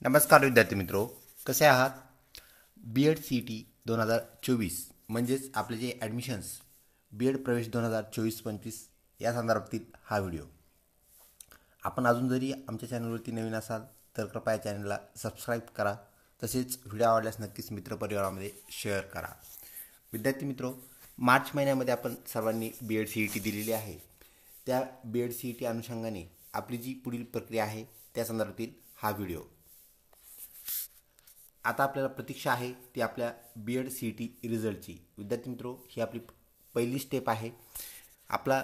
नमस्कार विद्यार्थी मित्रो, कसे आहात? B Ed C E T 2024 म्हणजेच आपले जे ॲडमिशन्स बी एड प्रवेश 2024-25 या संदर्भातील हा व्हिडिओ. आपण अजून जरी आमच्या चॅनलवरती नवीन असाल तर कृपया चॅनलला सबस्क्राईब करा. तसेच व्हिडिओ आवडल्यास नक्कीच मित्रपरिवारामध्ये शेअर करा. विद्यार्थी मित्रो, मार्च महिन्यामध्ये आपण सर्वांनी B Ed C E T दिलेली आहे. त्या B Ed C E T अनुषंगाने आपली जी पुढील प्रक्रिया आहे त्या संदर्भातील हा व्हिडिओ. आता आपल्याला प्रतीक्षा आहे ती आपल्या B Ed C E T रिझल्टची. विद्यार्थी मित्रो, ही आपली पहिली स्टेप आहे. आपला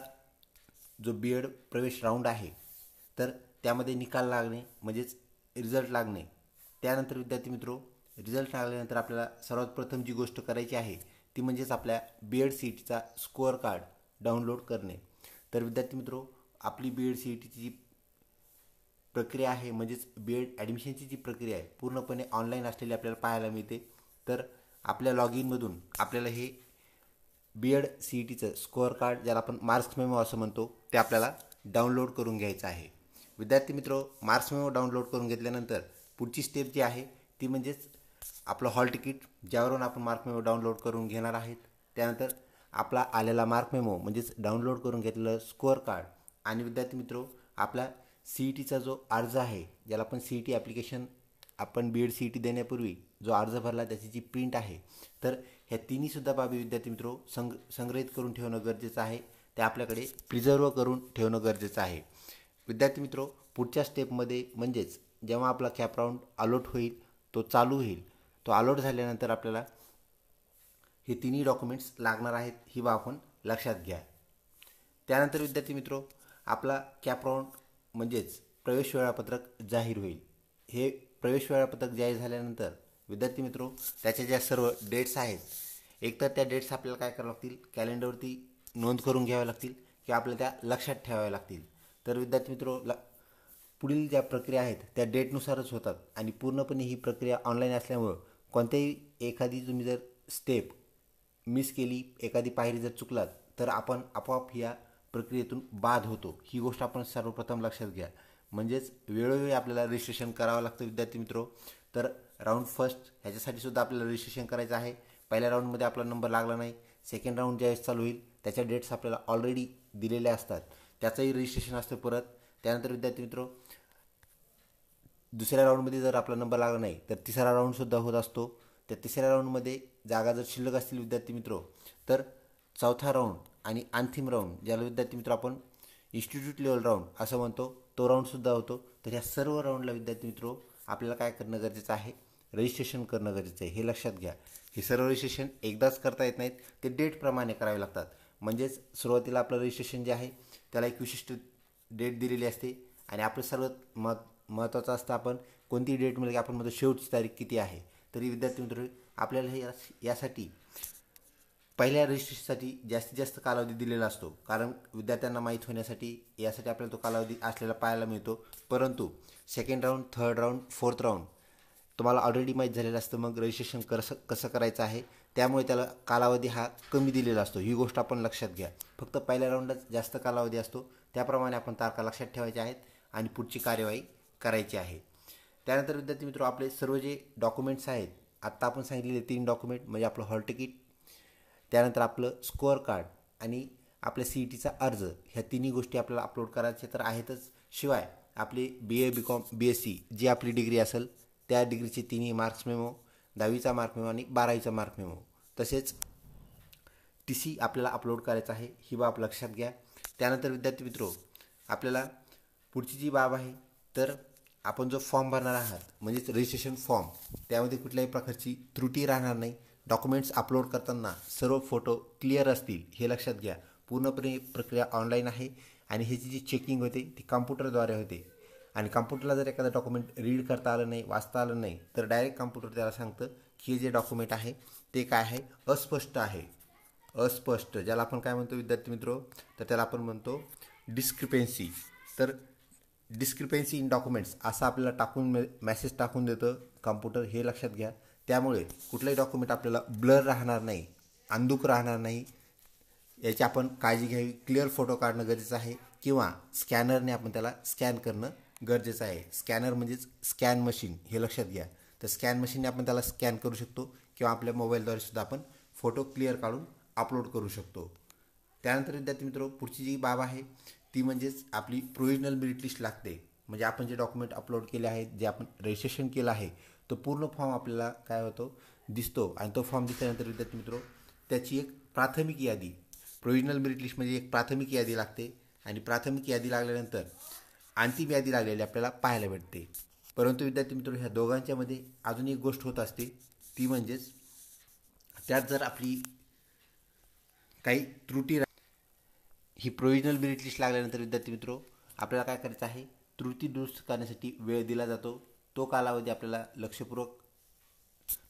जो बी एड प्रवेश राऊंड आहे तर त्यामध्ये निकाल लागणे म्हणजेच रिझल्ट लागणे. त्यानंतर विद्यार्थी मित्रो, रिझल्ट लागल्यानंतर आपल्याला सर्वात प्रथम जी गोष्ट करायची आहे ती म्हणजेच आपल्या बी एड सी ई टीचा स्कोअर कार्ड डाउनलोड करणे. तर विद्यार्थी मित्रो, आपली बी एड सी ई टीची जी प्रक्रिया आहे म्हणजेच बी एड ॲडमिशनची जी प्रक्रिया आहे पूर्णपणे ऑनलाईन असलेली आपल्याला पाहायला मिळते. तर आपल्या लॉग इनमधून आपल्याला हे बी एड सी ई टीचं स्कोअर कार्ड, ज्याला आपण मार्क्स मेमो असं म्हणतो, ते आपल्याला डाउनलोड करून घ्यायचं आहे. विद्यार्थी मित्रो, मार्क्स मेमो डाउनलोड करून घेतल्यानंतर पुढची स्टेप जी आहे ती म्हणजेच आपलं हॉल तिकीट, ज्यावरून आपण मार्क मेमो डाउनलोड करून घेणार आहेत. त्यानंतर आपला आलेला मार्क मेमो म्हणजेच डाउनलोड करून घेतलेलं स्कोअर कार्ड आणि विद्यार्थी मित्रो, आपला सी ई टीचा जो अर्ज आहे, ज्याला आपण सी ई टी ॲप्लिकेशन, आपण B Ed C E T देण्यापूर्वी जो अर्ज भरला त्याची जी प्रिंट आहे, तर ह्या तिन्हीसुद्धा बाबी विद्यार्थी मित्रो संग्रहित करून ठेवणं गरजेचं आहे. ते आपल्याकडे प्रिझर्व करून ठेवणं गरजेचं आहे. विद्यार्थी मित्रो, पुढच्या स्टेपमध्ये म्हणजेच जेव्हा आपला कॅप राऊंड अलॉट होईल, तो चालू होईल, तो अलॉट झाल्यानंतर आपल्याला हे तिन्ही डॉक्युमेंट्स लागणार आहेत, ही बाब आपण लक्षात घ्या. त्यानंतर विद्यार्थी मित्रो, आपला कॅप राऊंड म्हणजेच प्रवेश वेळापत्रक जाहीर होईल. हे प्रवेश वेळापत्रक जाहीर झाल्यानंतर विद्यार्थी मित्रो, त्याच्या ज्या सर्व डेट्स आहेत, एकतर त्या डेट्स आपल्याला काय करावं लागतील, कॅलेंडरवरती नोंद करून घ्याव्या लागतील किंवा आपल्याला त्या लक्षात ठेवाव्या लागतील. तर विद्यार्थी मित्रो, पुढील ज्या प्रक्रिया आहेत त्या डेटनुसारच होतात आणि पूर्णपणे ही प्रक्रिया ऑनलाईन असल्यामुळं कोणत्याही एखादी तुम्ही जर स्टेप मिस केली, एखादी पायरी जर चुकलात, तर आपण आपोआप या प्रक्रियेतून बाद होतो. ही गोष्ट आपण सर्वप्रथम लक्षात घ्या. म्हणजेच वेळोवेळी आपल्याला रजिस्ट्रेशन करावं लागतं विद्यार्थी मित्रो. तर राऊंड फर्स्ट ह्याच्यासाठी सुद्धा आपल्याला रजिस्ट्रेशन करायचं आहे. पहिल्या राऊंडमध्ये आपला नंबर लागला नाही, सेकंड राऊंड ज्यावेळेस चालू होईल त्याच्या डेट्स आपल्याला ऑलरेडी दिलेल्या असतात, त्याचंही रजिस्ट्रेशन असतं परत. त्यानंतर विद्यार्थी मित्रो, दुसऱ्या राऊंडमध्ये जर आपला नंबर लागला नाही तर तिसरा राऊंडसुद्धा होत असतो. त्या तिसऱ्या राऊंडमध्ये जागा जर शिल्लक असतील विद्यार्थी मित्रो, तर चौथा राऊंड आणि अंतिम राऊंड, ज्याला विद्यार्थी मित्र आपण इन्स्टिट्यूट लेवल राऊंड असं म्हणतो, तो राऊंडसुद्धा होतो. तर ह्या सर्व राऊंडला विद्यार्थी मित्रो आपल्याला काय करणं गरजेचं आहे, रजिस्ट्रेशन करणं गरजेचं आहे. हे लक्षात घ्या. हे सर्व रजिस्ट्रेशन एकदाच करता येत नाहीत, ते डेटप्रमाणे करावे लागतात. म्हणजेच सुरुवातीला आपलं रजिस्ट्रेशन जे आहे त्याला एक विशिष्ट डेट दिलेली असते आणि आपलं सर्वात महत्त्वाचं असतं आपण कोणती डेट मिळेल की आपण म्हणतो शेवटची तारीख किती आहे. तरी विद्यार्थी मित्र, आपल्याला हे यासाठी पहिल्या रजिस्ट्रेशनसाठी जास्तीत जास्त कालावधी दिलेला असतो, कारण विद्यार्थ्यांना माहीत होण्यासाठी यासाठी आपल्याला तो कालावधी असलेला पाहायला मिळतो. परंतु second round, third round, fourth round तुम्हाला ऑलरेडी माहीत झालेलं असतं मग रजिस्ट्रेशन कसं करायचं आहे, त्यामुळे त्याला कालावधी हा कमी दिलेला असतो. ही गोष्ट आपण लक्षात घ्या. फक्त पहिल्या राऊंडलाच जास्त कालावधी असतो, त्याप्रमाणे आपण तारखा लक्षात ठेवायच्या आहेत आणि पुढची कार्यवाही करायची आहे. त्यानंतर विद्यार्थी मित्र, आपले सर्व जे डॉक्युमेंट्स आहेत, आत्ता आपण सांगितलेले 3 डॉक्युमेंट म्हणजे आपलं हॉल तिकीट, त्यानंतर आपलं स्कोअर कार्ड आणि आपल्या सी ई टीचा अर्ज, ह्या तिन्ही गोष्टी आपल्याला अपलोड करायच्या तर आहेतच. शिवाय आपली बी ए, बी कॉम, बी एस सी जी आपली डिग्री असेल त्या डिग्रीचे तिन्ही मार्क्स मेमो, 10वीचा मार्क मेमो आणि 12वीचा मार्क मेमो, तसेच टी सी आपल्याला अपलोड करायचं आहे. ही बाब लक्षात घ्या. त्यानंतर विद्यार्थी मित्रो, आपल्याला पुढची जी बाब आहे, तर आपण जो फॉर्म भरणार आहात म्हणजेच रजिस्ट्रेशन फॉर्म, त्यामध्ये कुठल्याही प्रकारची त्रुटी राहणार नाही. डॉक्युमेंट्स अपलोड करताना सर्व फोटो क्लिअर असतील, हे लक्षात घ्या. पूर्णपणे प्रक्रिया ऑनलाईन आहे आणि ह्याची जी चेकिंग होते ती कॉम्प्युटरद्वारे होते आणि कॉम्प्युटरला जर एखादं डॉक्युमेंट रीड करता आलं नाही, वाचता आलं नाही, तर डायरेक्ट कॉम्प्युटर त्याला सांगतं की हे जे डॉक्युमेंट आहे ते काय आहे, अस्पष्ट आहे. अस्पष्ट ज्याला आपण काय म्हणतो विद्यार्थी मित्रो, तर त्याला आपण म्हणतो डिस्क्रिपेन्सी. तर डिस्क्रिपेन्सी इन डॉक्युमेंट्स असं आपल्याला मेसेज टाकून देतं कॉम्प्युटर, हे लक्षात घ्या. त्यामुळे कुठलाही डॉक्युमेंट आपल्याला ब्लर राहणार नाही, अंधुक राहणार नाही, याची आपण काळजी घ्यावी. क्लिअर फोटो काढणं गरजेचं आहे किंवा स्कॅनरने आपण त्याला स्कॅन करणं गरजेचं आहे. स्कॅनर म्हणजेच स्कॅन मशीन हे लक्षात घ्या. तर स्कॅन मशीनने आपण त्याला स्कॅन करू शकतो किंवा आपल्या मोबाईलद्वारे सुद्धा आपण फोटो क्लिअर काढून अपलोड करू शकतो. त्यानंतर विद्यार्थी मित्र पुढची जी बाब आहे ती म्हणजेच आपली प्रोव्हिजनल मेरिट लिस्ट लागते. म्हणजे आपण जे डॉक्युमेंट अपलोड केले आहेत, जे आपण रजिस्ट्रेशन केलं आहे, तो पूर्ण फॉर्म आपल्याला काय होतो दिसतो. आणि तो फॉर्म दिसल्यानंतर विद्यार्थी मित्र त्याची एक प्राथमिक यादी, प्रोव्हिजनल मेरिट लिस्ट म्हणजे एक प्राथमिक यादी लागते. आणि प्राथमिक यादी लागल्यानंतर अंतिम यादी लागलेली आपल्याला पाहायला भेटते. परंतु विद्यार्थी मित्र ह्या दोघांच्यामध्ये अजून एक गोष्ट होत असते, ती म्हणजेच त्यात जर आपली काही त्रुटी ही प्रोव्हिजनल मेरिट लिस्ट लागल्यानंतर विद्यार्थी मित्र आपल्याला काय करायचं आहे, त्रुटी दुरुस्त करण्यासाठी वेळ दिला जातो. तो कालावधी आपल्याला लक्षपूर्वक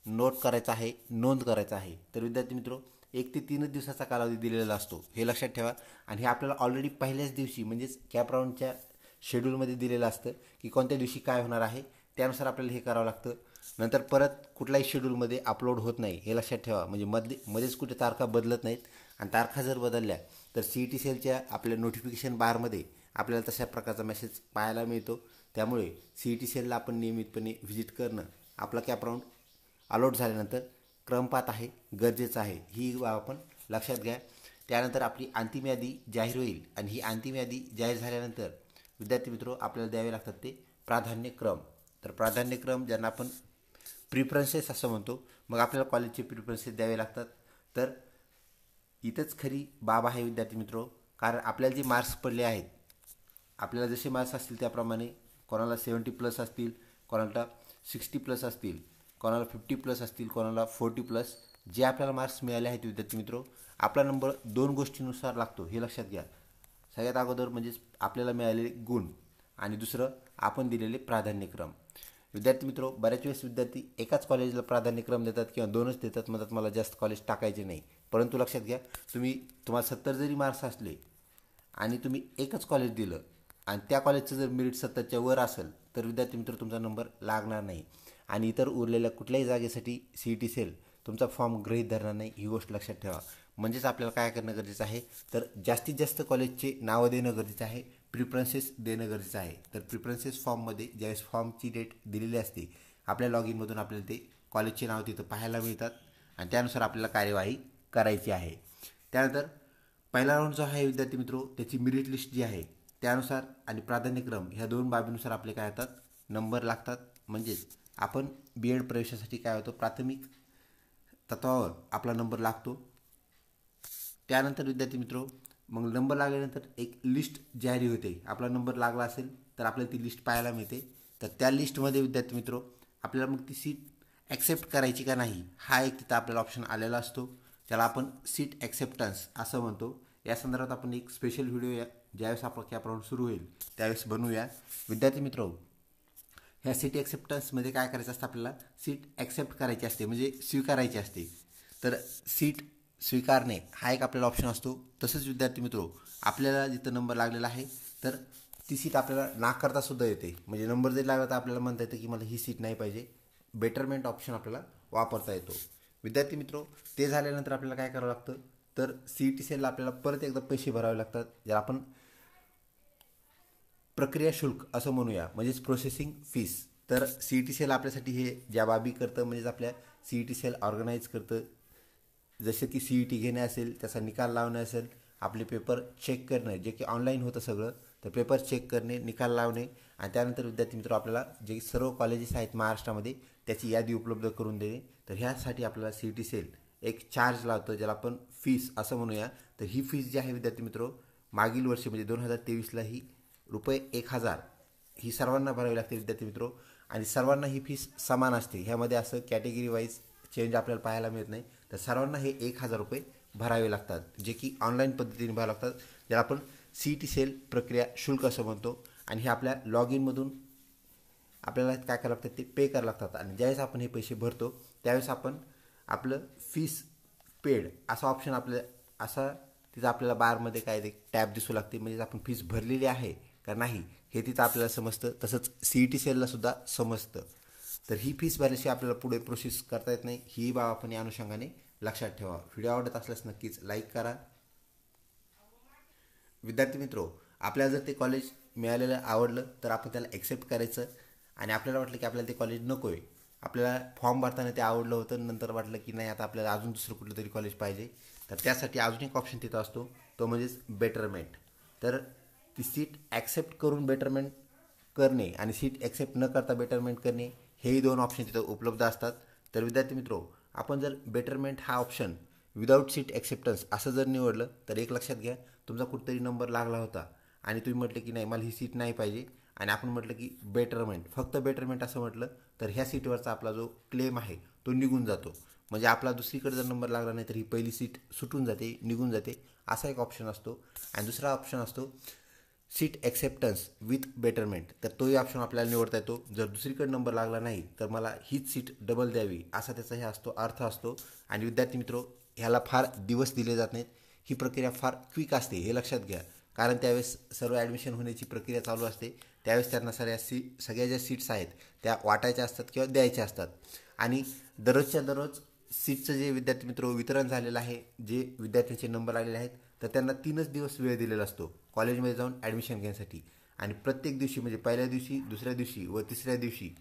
नोट करायचा आहे, नोंद करायचा आहे. तर विद्यार्थी मित्र 1 ते 3 दिवसाचा कालावधी दिलेला असतो, हे लक्षात ठेवा. आणि हे आपल्याला ऑलरेडी पहिल्याच दिवशी म्हणजेच कॅप राऊंडच्या शेड्यूलमध्ये दिलेलं असतं की कोणत्या दिवशी काय होणार आहे, त्यानुसार आपल्याला हे करावं लागतं. नंतर परत कुठल्याही शेड्यूलमध्ये अपलोड होत नाही, हे लक्षात ठेवा. म्हणजे मध्येच कुठे तारखा बदलत नाहीत. आणि तारखा जर बदलल्या तर CET सेलच्या आपल्या नोटिफिकेशन बारमध्ये आपल्याला तशा प्रकारचा मेसेज पाहायला मिळतो. त्यामुळे CET सेलला आपण नियमितपणे व्हिजिट करणं, आपला कॅप राऊंड अलॉट झाल्यानंतर क्रमपात आहे, गरजेचं आहे. ही बाब आपण लक्षात घ्या. त्यानंतर आपली अंतिम यादी जाहीर होईल. आणि ही अंतिम यादी जाहीर झाल्यानंतर विद्यार्थी मित्र आपल्याला द्यावे लागतात ते प्राधान्यक्रम. तर प्राधान्यक्रम ज्यांना आपण प्रिफरन्सेस असं म्हणतो, मग आपल्याला कॉलेजचे प्रिफरन्सेस द्यावे लागतात. तर इथंच खरी बाब आहे विद्यार्थी मित्र. कारण आपल्याला जे मार्क्स पडले आहेत, आपल्याला जसे मार्क्स असतील त्याप्रमाणे कोणाला 70+ असतील, कोणाला 60+ असतील, कोणाला 50+ असतील, कोणाला 40+, जे आपल्याला मार्क्स मिळाले आहेत विद्यार्थी मित्र, आपला नंबर 2 गोष्टींनुसार लागतो, हे लक्षात घ्या. सगळ्यात अगोदर म्हणजेच आपल्याला मिळालेले गुण आणि दुसरं आपण दिलेले प्राधान्यक्रम. विद्यार्थी मित्र बऱ्याच वेळेस विद्यार्थी एकाच कॉलेजला प्राधान्यक्रम देतात किंवा 2च देतात, म्हणतात मला जास्त कॉलेज टाकायचे नाही. परंतु लक्षात घ्या, तुम्हाला 70 जरी मार्क्स असले आणि तुम्ही एकच कॉलेज दिलं आणि त्या कॉलेजचं जर मेरिट 70च्या वर असेल तर विद्यार्थी मित्र तुमचा नंबर लागणार नाही. आणि इतर उरलेल्या कुठल्याही जागेसाठी CET सेल तुमचा फॉर्म गृहीत धरणार नाही, ही गोष्ट लक्षात ठेवा. म्हणजेच आपल्याला काय करणं गरजेचं आहे, तर जास्तीत जास्त कॉलेजचे नावं देणं गरजेचं आहे, प्रिफरन्सेस देणं गरजेचं आहे. तर प्रिफरन्सेस फॉर्ममध्ये ज्यावेळेस फॉर्मची डेट दिलेली असते, आपल्या लॉग इनमधून आपल्याला ते कॉलेजचे नाव तिथं पाहायला मिळतात आणि त्यानुसार आपल्याला कार्यवाही करायची आहे. त्यानंतर पहिला राऊंड जो आहे विद्यार्थी मित्र, त्याची मेरिट लिस्ट जी आहे त्यानुसार आणि प्राधान्यक्रम ह्या 2 बाबीनुसार आपले काय होतात, नंबर लागतात. म्हणजेच आपण BEd प्रवेशासाठी काय होतं, प्राथमिक तत्वावर आपला नंबर लागतो. त्यानंतर विद्यार्थी मित्र मग नंबर लागल्यानंतर एक लिस्ट जारी होते. आपला नंबर लागला असेल तर आपल्याला ती लिस्ट पाहायला मिळते. तर त्या लिस्टमध्ये विद्यार्थी मित्र आपल्याला मग ती सीट ॲक्सेप्ट करायची का नाही, हा एक तिथं आपल्याला ऑप्शन आलेला असतो. त्याला आपण सीट ॲक्सेप्टन्स असं म्हणतो. या संदर्भात आपण एक स्पेशल व्हिडिओ ज्यावेळेस आपला कॅप राऊंड सुरू होईल त्यावेळेस बनवूया. विद्यार्थी मित्र ह्या सीट ॲक्सेप्टन्समध्ये काय करायचं असतं, आपल्याला सीट ॲक्सेप्ट करायची असते, म्हणजे स्वीकारायची असते. तर सीट स्वीकारणे हा एक आपल्याला ऑप्शन असतो. तसंच विद्यार्थी मित्र आपल्याला जिथं नंबर लागलेला आहे तर ती सीट आपल्याला नाकारता सुद्धा येते. म्हणजे नंबर जरी लागला तर आपल्याला म्हणता येतं की मला ही सीट नाही पाहिजे, बेटरमेंट ऑप्शन आपल्याला वापरता येतो. विद्यार्थी मित्र ते झाल्यानंतर आपल्याला काय करावं लागतं, तर CET सेलला आपल्याला परत एकदा पैसे भरावे लागतात, ज्याला आपण प्रक्रिया शुल्क असं म्हणूया, म्हणजेच प्रोसेसिंग फीस. तर CET सेल आपल्यासाठी हे ज्या बाबी करतं, म्हणजेच आपल्या CET सेल ऑर्गनाईज करतं. जसे की CET घेणे असेल, त्याचा निकाल लावणे असेल, आपले पेपर चेक करणे, जे की ऑनलाईन होतं सगळं, तर पेपर चेक करणे, निकाल लावणे आणि त्यानंतर विद्यार्थी मित्र आपल्याला जे सर्व कॉलेजेस आहेत महाराष्ट्रामध्ये त्याची यादी उपलब्ध करून देणे. तर ह्यासाठी आपल्याला CET सेल एक चार्ज लावतं, ज्याला आपण फीस असं म्हणूया. तर ही फीस जी आहे विद्यार्थी मित्र मागील वर्षी म्हणजे 2023ला ही ₹1000 ही सर्वांना भरावी लागते विद्यार्थी मित्र. आणि सर्वांना ही फीस समान असते, ह्यामध्ये असं कॅटेगरी वाईज चेंज आपल्याला पाहायला मिळत नाही. तर सर्वांना हे ₹1000 भरावे लागतात, जे की ऑनलाईन पद्धतीने भरावे लागतात, ज्याला आपण CET सेल प्रक्रिया शुल्क असं म्हणतो. आणि हे आपल्या लॉग इनमधून आपल्याला काय करावं लागतं, ते पे करावं लागतात. आणि ज्यावेळेस आपण हे पैसे भरतो त्यावेळेस आपण आपलं फीस पेड असा ऑप्शन असा तिथं आपल्याला बारमध्ये काय ते टॅब दिसू लागते, म्हणजे आपण फीस भरलेली आहे का नाही हे तिथं आपल्याला समजतं. तसंच CET सेलला सुद्धा समजतं. तर ही फीस भरल्याशिवाय आपल्याला पुढे प्रोसेस करता येत नाही, ही बाब आपण या अनुषंगाने लक्षात ठेवा. व्हिडिओ आवडत असल्यास नक्कीच लाईक करा. विद्यार्थी मित्रो आपल्याला जर ते कॉलेज मिळालेलं आवडलं तर आपण त्याला ॲक्सेप्ट करायचं. आणि आपल्याला वाटलं की आपल्याला ते कॉलेज नको आहे, आपल्याला फॉर्म भरताना ते आवडलं होतं, नंतर वाटलं की नाही आता आपल्याला अजून दुसरं कुठलं तरी कॉलेज पाहिजे, तर त्यासाठी अजून एक ऑप्शन तिथं असतो, तो म्हणजेच बेटरमेंट. तर ती सीट ॲक्सेप्ट करून बेटरमेंट करणे आणि सीट ॲक्सेप्ट न करता बेटरमेंट करणे, हेही दोन ऑप्शन तिथं उपलब्ध असतात. तर विद्यार्थी मित्रो, आपण जर बेटरमेंट हा ऑप्शन विदाऊट सीट ॲक्सेप्टन्स असं जर निवडलं तर एक लक्षात घ्या, तुमचा कुठेतरी नंबर लागला होता आणि तुम्ही म्हटलं की नाही मला ही सीट नाही पाहिजे, आणि आपण म्हटलं की बेटरमेंट, फक्त बेटरमेंट असं म्हटलं तर ह्या सीटवरचा आपला जो क्लेम आहे तो निघून जातो. म्हणजे आपला दुसरीकडे जर नंबर लागला नाही तर ही पहिली सीट सुटून जाते, निघून जाते, असा एक ऑप्शन असतो. आणि दुसरा ऑप्शन असतो सीट ॲक्सेप्टन्स विथ बेटरमेंट. तर तोही ऑप्शन आपल्याला निवडता येतो. जर दुसरीकडे नंबर लागला नाही तर मला हीच सीट डबल द्यावी असा त्याचा हे असतो, अर्थ असतो. आणि विद्यार्थी मित्रो, ह्याला फार दिवस दिले जात नाहीत, ही प्रक्रिया फार क्विक असते, हे लक्षात घ्या. कारण त्यावेळेस सर्व ॲडमिशन होण्याची प्रक्रिया चालू असते, त्यावेळेस त्यांना सगळ्या ज्या सीट्स आहेत त्या वाटायच्या असतात किंवा द्यायच्या असतात. आणि दररोजच्या दररोज सीटचं जे विद्यार्थी मित्र वितरण झालेलं आहे, जे विद्यार्थ्यांचे नंबर आलेले आहेत, तर त्यांना 3च दिवस वेळ दिलेला असतो कॉलेजमध्ये जाऊन ॲडमिशन घेण्यासाठी. आणि प्रत्येक दिवशी म्हणजे पहिल्या दिवशी, दुसऱ्या दिवशी व तिसऱ्या दिवशी,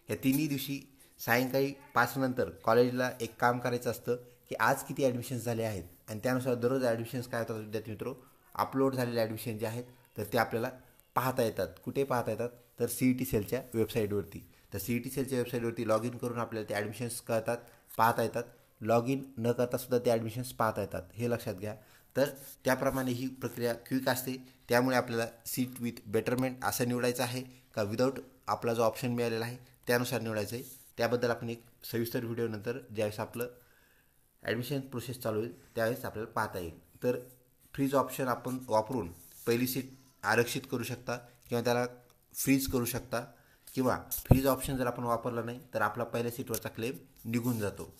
या तिन्ही दिवशी सायंकाळी 5 नंतर कॉलेजला एक काम करायचं असतं की आज किती ॲडमिशन्स झाले आहेत, आणि त्यानुसार दररोज ॲडमिशन्स काय होतात विद्यार्थी मित्रो, अपलोड झालेले ॲडमिशन जे आहेत तर ते आपल्याला पाहता येतात. कुठे पाहता येतात तर CET सेलच्या वेबसाईटवरती. तर CET सेलच्या वेबसाईटवरती लॉग इन करून आपल्याला ते ॲडमिशन्स कळतात, पाहता येतात. लॉग इन न करतासुद्धा ते ॲडमिशन्स पाहता येतात, हे लक्षात घ्या. तर त्याप्रमाणे ही प्रक्रिया क्विक असते. त्यामुळे आपल्याला सीट विथ बेटरमेंट असं निवडायचं आहे का विदाऊट आपला जो ऑप्शन मिळालेला आहे त्यानुसार निवडायचं आहे. त्याबद्दल आपण एक सविस्तर व्हिडिओ नंतर ज्यावेळेस आपलं ॲडमिशन प्रोसेस चालू होईल त्यावेळेस आपल्याला पाहता येईल. तर फ्रीज ऑप्शन आपण वापरून पहिली सीट आरक्षित करू शकता किंवा त्याला फ्रीज करू शकता, किंवा फ्रीज ऑप्शन जर आपण वापरला नाही तर आपला पहिल्या सीटवरचा क्लेम निघून जातो.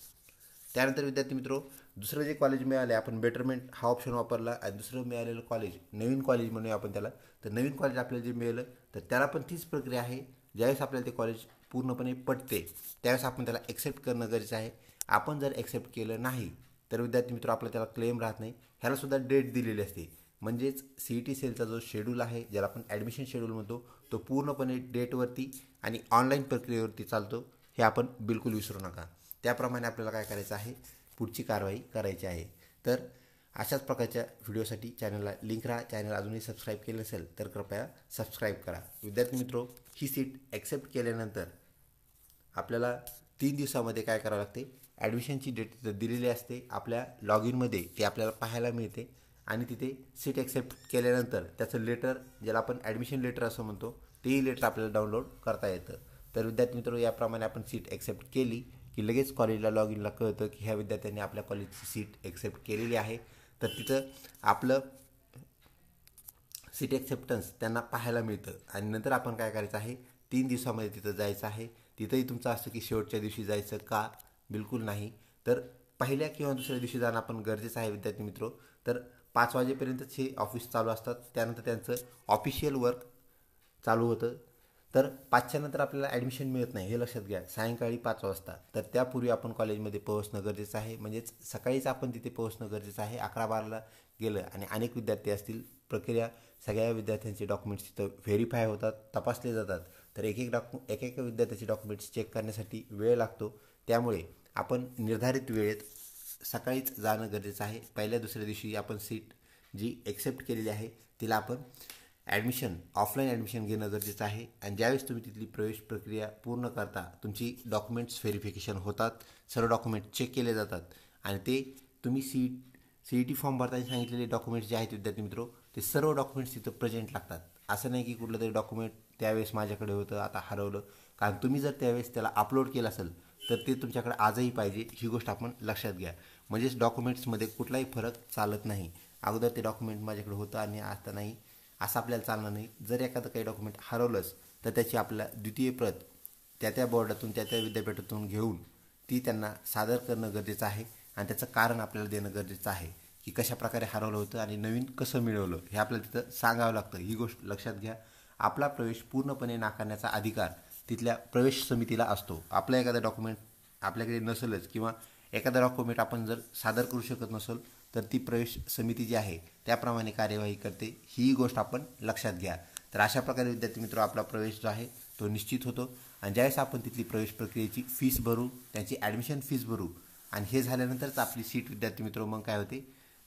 त्यानंतर विद्यार्थी मित्रो, दुसरं जे कॉलेज मिळाले, आपण बेटरमेंट हा ऑप्शन वापरला आणि दुसरं मिळालेलं कॉलेज, नवीन कॉलेज म्हणूया आपण त्याला, तर नवीन कॉलेज आपल्याला जे मिळालं तर त्याला पण तीच प्रक्रिया आहे. ज्यावेळेस आपल्याला ते कॉलेज पूर्णपणे पटते त्यावेळेस आपण त्याला ॲक्सेप्ट करणं गरजेचं आहे. आपण जर ॲक्सेप्ट केलं नाही तर विद्यार्थी मित्र आपला त्याला क्लेम राहत नाही. ह्यालासुद्धा डेट दिलेली असते. म्हणजेच CET सेलचा जो शेड्यूल आहे, ज्याला आपण ॲडमिशन शेड्यूल म्हणतो, तो पूर्णपणे डेटवरती आणि ऑनलाईन प्रक्रियेवरती चालतो, हे आपण बिलकुल विसरू नका. त्याप्रमाणे आपल्याला काय करायचं आहे, पुढची कारवाई करायची आहे. तर अशाच प्रकारच्या व्हिडिओसाठी चॅनलला लिंक राहा. चॅनल अजूनही सबस्क्राईब केलं नसेल तर कृपया सबस्क्राईब करा. विद्यार्थी मित्रो, ही सीट ॲक्सेप्ट केल्यानंतर आपल्याला 3 दिवसामध्ये काय करावं लागते, ॲडमिशनची डेट तिथं दिलेली असते, आपल्या लॉग इनमध्ये ते आपल्याला पाहायला मिळते. आणि तिथे सीट ॲक्सेप्ट केल्यानंतर त्याचं लेटर, ज्याला आपण ॲडमिशन लेटर असं म्हणतो, तेही लेटर आपल्याला डाउनलोड करता येतं. तर विद्यार्थी मित्र, याप्रमाणे आपण सीट ॲक्सेप्ट केली की लगेच कॉलेजला लॉग इनला कळतं की ह्या विद्यार्थ्यांनी आपल्या कॉलेजची सीट ॲक्सेप्ट केलेली आहे. तर तिथं आपलं सीट ॲक्सेप्टन्स त्यांना पाहायला मिळतं. आणि नंतर आपण काय करायचं आहे, 3 दिवसामध्ये तिथं जायचं आहे. तिथंही तुमचं असतं की शेवटच्या दिवशी जायचं का, बिलकुल नाही. तर पहिल्या किंवा दुसऱ्या दिवशी जाणं आपण गरजेचं आहे विद्यार्थी मित्रो. तर 5 वाजेपर्यंतच हे ऑफिस चालू असतात, त्यानंतर त्यांचं ऑफिशियल वर्क चालू होतं. तर 5च्या नंतर आपल्याला ॲडमिशन मिळत नाही, हे लक्षात घ्या, सायंकाळी 5 वाजता. तर त्यापूर्वी आपण कॉलेजमध्ये पोहोचणं गरजेचं आहे. म्हणजेच सकाळीच आपण तिथे पोहोचणं गरजेचं आहे. 11-12ला गेलं आणि अनेक विद्यार्थी असतील, प्रक्रिया सगळ्या विद्यार्थ्यांचे डॉक्युमेंट्स तिथं व्हेरीफाय होतात, तपासले जातात. तर एक विद्यार्थ्याचे डॉक्युमेंट्स चेक करण्यासाठी वेळ लागतो. त्यामुळे आपण निर्धारित वेळेत सकाळीच जाणं गरजेचं आहे. पहिल्या दुसऱ्या दिवशी आपण सीट जी ॲक्सेप्ट केलेली आहे तिला आपण ऑफलाईन ॲडमिशन घेणं गरजेचं आहे. आणि ज्यावेळेस तुम्ही तिथली प्रवेश प्रक्रिया पूर्ण करता, तुमची डॉक्युमेंट्स व्हेरिफिकेशन होतात, सर्व डॉक्युमेंट चेक केले जातात. आणि ते तुम्ही CET फॉर्म भरताना सांगितलेले डॉक्युमेंट्स जे आहेत विद्यार्थी मित्रो, ते सर्व डॉक्युमेंट्स तिथं प्रेझेंट लागतात. असं नाही की कुठलं तरी डॉक्युमेंट त्यावेळेस माझ्याकडे होतं आता हरवलं. कारण तुम्ही जर त्यावेळेस त्याला अपलोड केलं असेल तर ते तुमच्याकडे आजही पाहिजे, ही गोष्ट आपण लक्षात घ्या. म्हणजेच डॉक्युमेंट्समध्ये कुठलाही फरक चालत नाही. अगोदर ते डॉक्युमेंट माझ्याकडे होतं आणि आता नाही, असं आपल्याला चालणार नाही. जर एखादं काही डॉक्युमेंट हरवलंच तर त्याची आपल्याला द्वितीय प्रत त्या बोर्डातून त्या विद्यापीठातून घेऊन ती त्यांना सादर करणं गरजेचं आहे. आणि त्याचं कारण आपल्याला देणं गरजेचं आहे की कशाप्रकारे हरवलं होतं आणि नवीन कसं मिळवलं, हे आपल्याला तिथं सांगावं लागतं. ही गोष्ट लक्षात घ्या. आपला प्रवेश पूर्णपणे नाकारण्याचा अधिकार तिथल्या प्रवेश समितीला असतो. आपलं एखादं डॉक्युमेंट आपल्याकडे नसेलच किंवा एखादा डॉक्युमेंट आपण जर सादर करू शकत नसेल तर ती प्रवेश समिती जी आहे त्याप्रमाणे कार्यवाही करते, ही गोष्ट आपण लक्षात घ्या. तर अशा प्रकारे विद्यार्थी मित्र आपला प्रवेश जो आहे तो निश्चित होतो. आणि ज्यावेळेस आपण तिथली प्रवेश प्रक्रियेची फीस भरू, त्यांची ॲडमिशन फीस भरू आणि हे झाल्यानंतरच आपली सीट विद्यार्थी मित्र मग काय होते,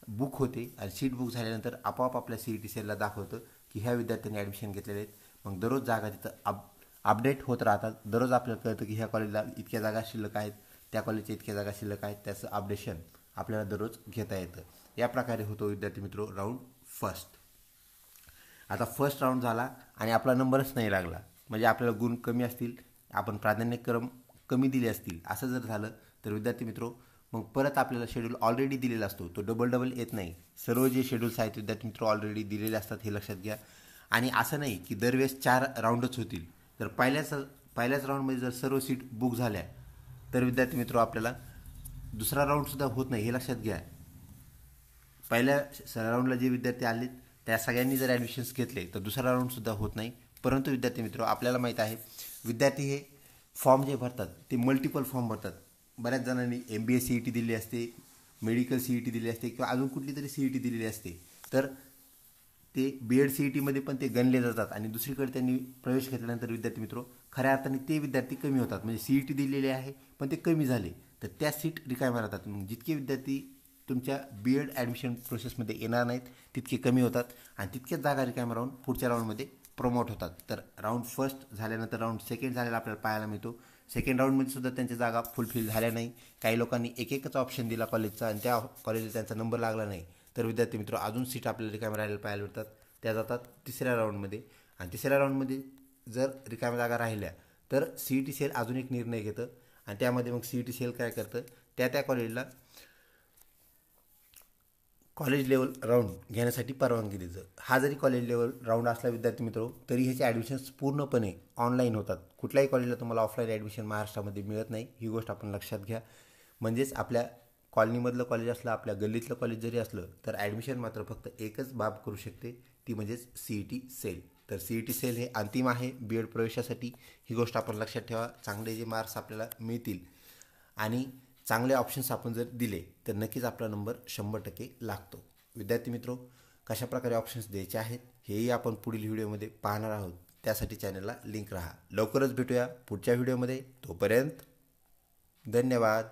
बुक होते. आणि सीट बुक झाल्यानंतर आपोआप आपल्या CET सेलला दाखवतं की ह्या विद्यार्थ्यांनी ॲडमिशन घेतलेले आहेत. मग दररोज जागा तिथं अपडेट होत राहतात. दररोज आपल्याला कळतं की ह्या कॉलेजला इतक्या जागा शिल्लक आहेत, त्या कॉलेजच्या इतक्या जागा शिल्लक आहेत. त्याचं अपडेशन आपल्याला दररोज घेता येतं. या प्रकारे होतो विद्यार्थी मित्र राऊंड फर्स्ट. आता फर्स्ट राऊंड झाला आणि आपला नंबरच नाही लागला, म्हणजे आपल्याला गुण कमी असतील, आपण प्राधान्यक्रम कमी दिले असतील, असं जर झालं तर विद्यार्थी मित्र मग परत आपल्याला शेड्यूल ऑलरेडी दिलेला असतो, तो डबल येत नाही. सर्व जे शेड्यूल्स आहेत विद्यार्थी मित्र ऑलरेडी दिलेले असतात, हे लक्षात घ्या. आणि असं नाही की दरवेळेस 4 राऊंडच होतील. तर पहिल्याच राऊंडमध्ये जर सर्व सीट बुक झाल्या तर विद्यार्थी मित्र आपल्याला दुसरा राऊंडसुद्धा होत नाही, हे लक्षात घ्या. पहिल्या राऊंडला जे विद्यार्थी आले त्या सगळ्यांनी जर ॲडमिशन्स घेतले तर दुसरा राऊंडसुद्धा होत नाही. परंतु विद्यार्थी मित्र आपल्याला माहीत आहे, विद्यार्थी हे फॉर्म जे भरतात ते मल्टिपल फॉर्म भरतात. बऱ्याच जणांनी MBA CET दिली असते, मेडिकल CET दिली असते किंवा अजून कुठली तरी CET दिलेली असते. तर ते BEd CETमध्ये पण ते गणले जातात आणि दुसरीकडे त्यांनी प्रवेश घेतल्यानंतर विद्यार्थी मित्र खऱ्या अर्थाने ते विद्यार्थी कमी होतात. म्हणजे CET दिलेले आहे पण ते कमी झाले तर त्या सीट रिकाम्या राहतात. मग जितके विद्यार्थी तुमच्या BEd ॲडमिशन प्रोसेसमध्ये येणार नाहीत तितके कमी होतात आणि तितक्याच जागा रिकाम्या राहून पुढच्या राऊंडमध्ये प्रमोट होतात. तर राऊंड फर्स्ट झाल्यानंतर राऊंड सेकंड झालेला आपल्याला पाहायला मिळतो. सेकंड राऊंडमध्ये सुद्धा त्यांच्या जागा फुलफिल झाल्या नाही. काही लोकांनी एकच ऑप्शन दिला कॉलेजचा आणि त्या कॉलेजला त्यांचा नंबर लागला नाही. तर विद्यार्थी मित्र अजून सीट आपल्याला रिकाम्या राहायला पाहायला मिळतात. त्या जातात तिसऱ्या राऊंडमध्ये आणि तिसऱ्या राऊंडमध्ये जर रिकाम्या जागा राहिल्या तर CET सेल अजून एक निर्णय घेतं आणि त्यामध्ये मग CET सेल काय करतं, त्या कॉलेजला कॉलेज लेवल राऊंड घेण्यासाठी परवानगी देतं. हा जरी कॉलेज लेवल राऊंड असला विद्यार्थी मित्र तरी ह्याचे ॲडमिशन्स पूर्णपणे ऑनलाईन होतात. कुठल्याही कॉलेजला तुम्हाला ऑफलाईन ॲडमिशन महाराष्ट्रामध्ये मिळत नाही, ही गोष्ट आपण लक्षात घ्या. म्हणजेच आपल्या कॉलनीमधलं कॉलेज असलं, आपल्या गल्लीतलं कॉलेज जरी असलं तर ॲडमिशन मात्र फक्त एकच बाब करू शकते, ती म्हणजेच CET सेल. तर CET सेल हे अंतिम आहे BEd प्रवेशासाठी, ही गोष्ट आपण लक्षात ठेवा. चांगले जे मार्क्स आपल्याला मिळतील आणि चांगले ऑप्शन्स आपण जर दिले तर नक्कीच आपला नंबर 100% लागतो. विद्यार्थी मित्रो, कशाप्रकारे ऑप्शन्स द्यायचे आहेत हेही आपण पुढील व्हिडिओमध्ये पाहणार आहोत. त्यासाठी चॅनलला लिंक राहा. लवकरच भेटूया पुढच्या व्हिडिओमध्ये. तोपर्यंत धन्यवाद.